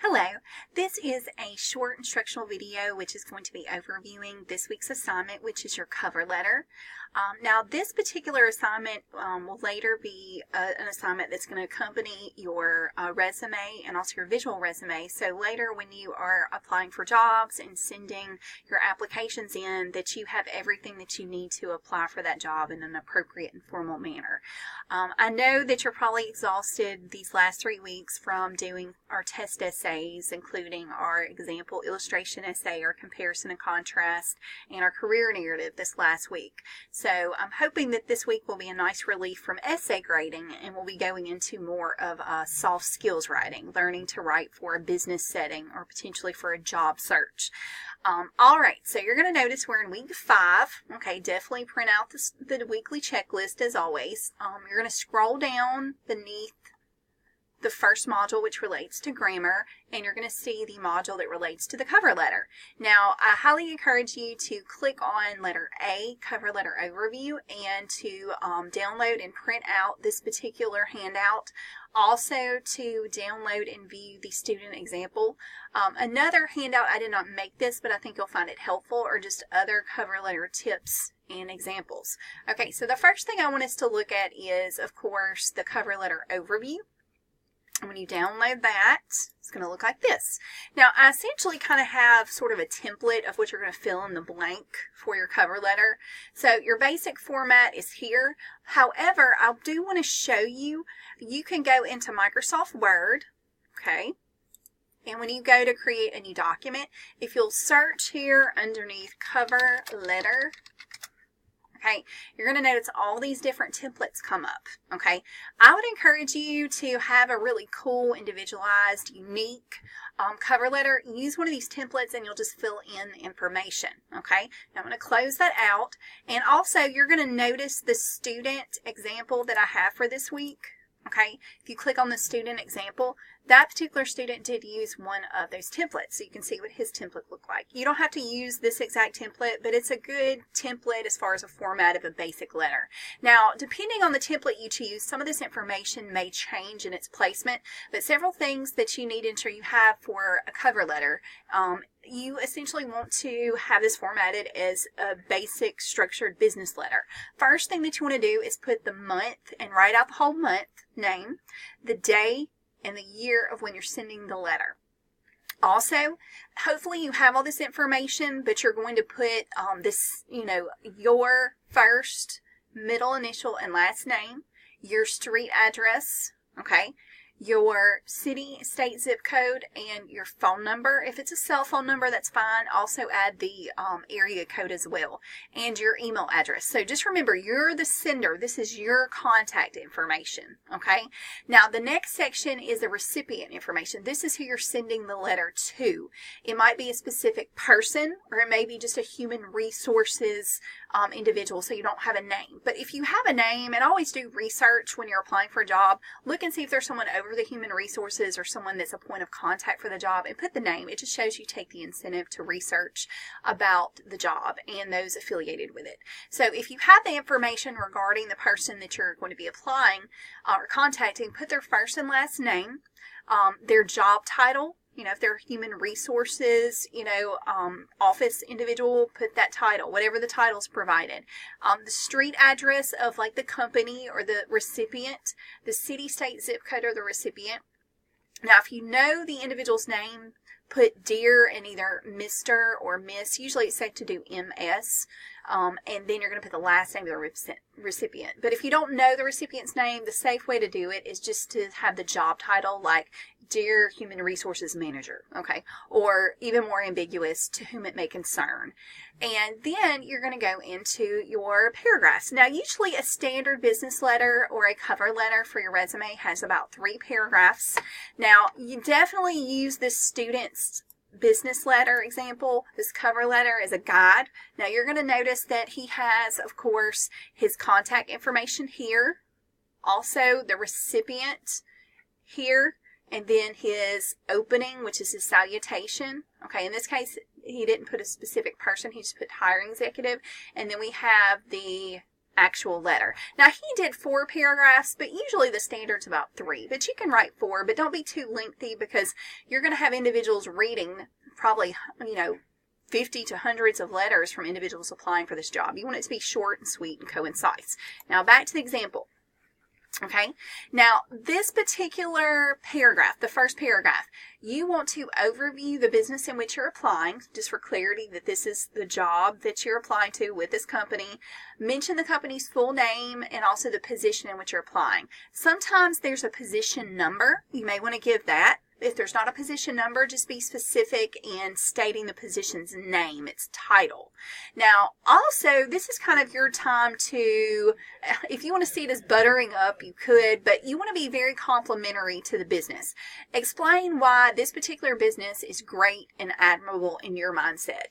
Hello, this is a short instructional video which is going to be overviewing this week's assignment, which is your cover letter. Now this particular assignment will later be an assignment that's going to accompany your resume and also your visual resume. So later when you are applying for jobs and sending your applications in, that you have everything that you need to apply for that job in an appropriate and formal manner. I know that you're probably exhausted these last 3 weeks from doing our test essays, including our example illustration essay, our comparison and contrast, and our career narrative this last week. So I'm hoping that this week will be a nice relief from essay grading, and we'll be going into more of soft skills writing, learning to write for a business setting or potentially for a job search. All right, so you're going to notice we're in week 5. Okay, definitely print out the weekly checklist as always. You're going to scroll down beneath the first module, which relates to grammar, and you're going to see the module that relates to the cover letter. Now, I highly encourage you to click on letter A, cover letter overview, and to download and print out this particular handout. Also to download and view the student example. Another handout, I did not make this, but I think you'll find it helpful, or just other cover letter tips and examples. Okay, so the first thing I want us to look at is, of course, the cover letter overview. And when you download that, it's going to look like this. Now, I essentially kind of have sort of a template of what you're going to fill in the blank for your cover letter. So your basic format is here. However, I do want to show you, you can go into Microsoft Word, okay? And when you go to create a new document, if you'll search here underneath cover letter, okay, you're going to notice all these different templates come up, okay? I would encourage you to have a really cool, individualized, unique cover letter. Use one of these templates and you'll just fill in the information, okay? Now I'm going to close that out. And also you're going to notice the student example that I have for this week. Okay, if you click on the student example, that particular student did use one of those templates, so you can see what his template looked like. You don't have to use this exact template, but it's a good template as far as a format of a basic letter. Now, depending on the template you choose, some of this information may change in its placement, but several things that you need to ensure you have for a cover letter. You essentially want to have this formatted as a basic structured business letter. First thing that you want to do is put the month and write out the whole month name, the day, and the year of when you're sending the letter. Also, hopefully you have all this information, but you're going to put your first, middle initial, and last name, your street address, okay, your city, state, zip code, and your phone number. If it's a cell phone number, that's fine. Also add the area code as well, and your email address. So just remember, you're the sender. This is your contact information, okay? Now, the next section is the recipient information. This is who you're sending the letter to. It might be a specific person, or it may be just a human resources individual, so you don't have a name. But if you have a name, and always do research when you're applying for a job, look and see if there's someone over the human resources or someone that's a point of contact for the job, and put the name. It just shows you take the incentive to research about the job and those affiliated with it. So if you have the information regarding the person that you're going to be applying or contacting, put their first and last name, their job title. If they're human resources, office individual, put that title, whatever the title is provided. The street address of like the company or the recipient, the city, state, zip code of the recipient. Now, if you know the individual's name, put dear and either Mr. or Miss. Usually it's safe to do MS. And then you're going to put the last name of the recipient. But if you don't know the recipient's name, the safe way to do it is just to have the job title, like Dear Human Resources Manager, okay? Or even more ambiguous, to whom it may concern. And then you're going to go into your paragraphs. Now, usually a standard business letter or a cover letter for your resume has about 3 paragraphs. Now, you definitely use this student's business letter example, this cover letter, as a guide. Now, you're going to notice that he has, of course, his contact information here, also the recipient here, and then his opening, which is his salutation. Okay, in this case, he didn't put a specific person, he just put hiring executive. And then we have the actual letter. Now, he did 4 paragraphs, but usually the standard's about 3. But you can write 4, but don't be too lengthy because you're going to have individuals reading probably, 50 to hundreds of letters from individuals applying for this job. You want it to be short and sweet and concise. Now, back to the example. Okay, now this particular paragraph, the first paragraph, you want to overview the business in which you're applying, just for clarity that this is the job that you're applying to with this company. Mention the company's full name and also the position in which you're applying. Sometimes there's a position number. You may want to give that. If there's not a position number, just be specific in stating the position's name, its title. Now, also, this is kind of your time to, if you want to see it as buttering up, you could, but you want to be very complimentary to the business. Explain why this particular business is great and admirable in your mindset.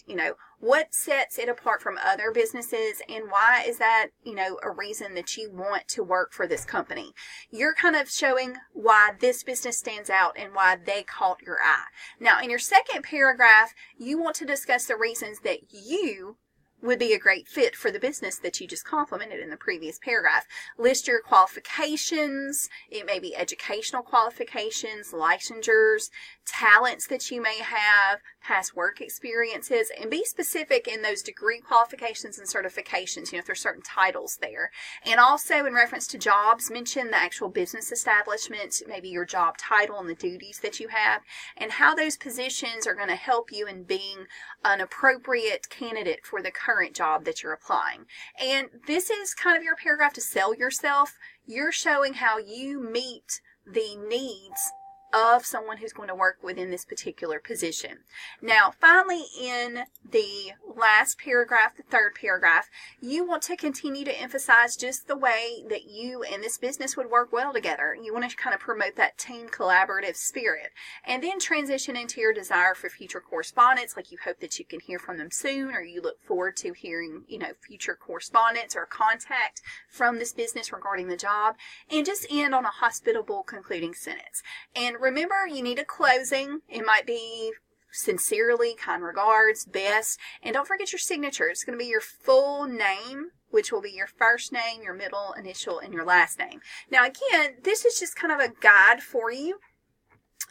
What sets it apart from other businesses, and why is that, a reason that you want to work for this company? You're kind of showing why this business stands out and why they caught your eye. Now, in your second paragraph, you want to discuss the reasons that you would be a great fit for the business that you just complimented in the previous paragraph. List your qualifications. It may be educational qualifications, licensures, talents that you may have, past work experiences, and be specific in those degree qualifications and certifications, if there's certain titles there. And also in reference to jobs, mention the actual business establishment, maybe your job title and the duties that you have, and how those positions are going to help you in being an appropriate candidate for the current job that you're applying. And this is kind of your paragraph to sell yourself. You're showing how you meet the needs of someone who's going to work within this particular position. Now, finally, in the last paragraph, the third paragraph, you want to continue to emphasize just the way that you and this business would work well together. You want to kind of promote that team collaborative spirit, and then transition into your desire for future correspondence, like you hope that you can hear from them soon, or you look forward to hearing, future correspondence or contact from this business regarding the job, and just end on a hospitable concluding sentence. And remember, you need a closing. It might be sincerely, kind regards, best, and don't forget your signature. It's going to be your full name, which will be your first name, your middle initial, and your last name. Now, again, this is just kind of a guide for you.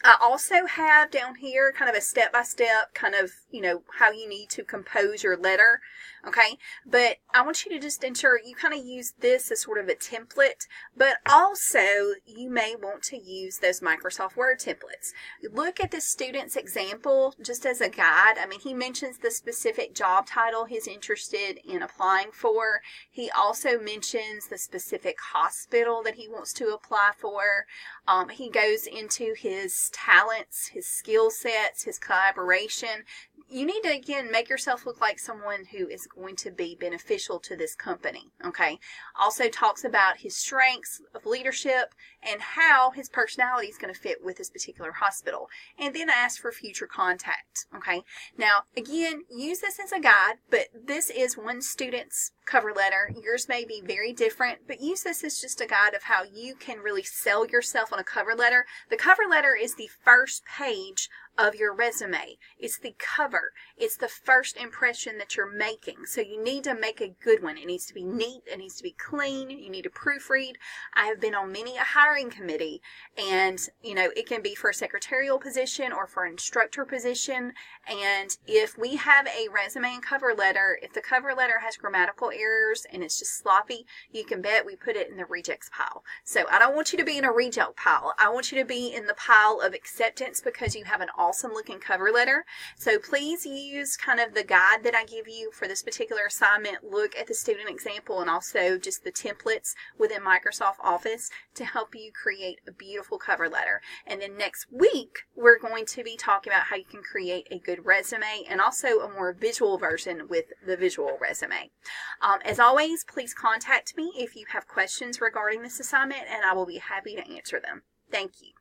I also have down here kind of a step-by-step kind of, how you need to compose your letter, okay? But I want you to just ensure you kind of use this as sort of a template, but also you may want to use those Microsoft Word templates. Look at the student's example just as a guide. I mean, he mentions the specific job title he's interested in applying for. He also mentions the specific hospital that he wants to apply for. He goes into his talents, his skill sets, his collaboration. You need to, again, make yourself look like someone who is going to be beneficial to this company, okay? Also talks about his strengths of leadership and how his personality is going to fit with this particular hospital. And then ask for future contact, okay? Now, again, use this as a guide, but this is one student's cover letter. Yours may be very different, but use this as just a guide of how you can really sell yourself on a cover letter. The cover letter is the first page of your resume. It's the cover. It's the first impression that you're making. So you need to make a good one. It needs to be neat. It needs to be clean. You need to proofread. I have been on many a hiring committee, and it can be for a secretarial position or for an instructor position. And if we have a resume and cover letter, if the cover letter has grammatical errors and it's just sloppy, you can bet we put it in the rejects pile. So I don't want you to be in a reject pile. I want you to be in the pile of acceptance because you have an awesome looking cover letter. So please use kind of the guide that I give you for this particular assignment. Look at the student example and also just the templates within Microsoft Office to help you create a beautiful cover letter. And then next week, we're going to be talking about how you can create a good resume and also a more visual version with the visual resume. As always, please contact me if you have questions regarding this assignment, and I will be happy to answer them. Thank you.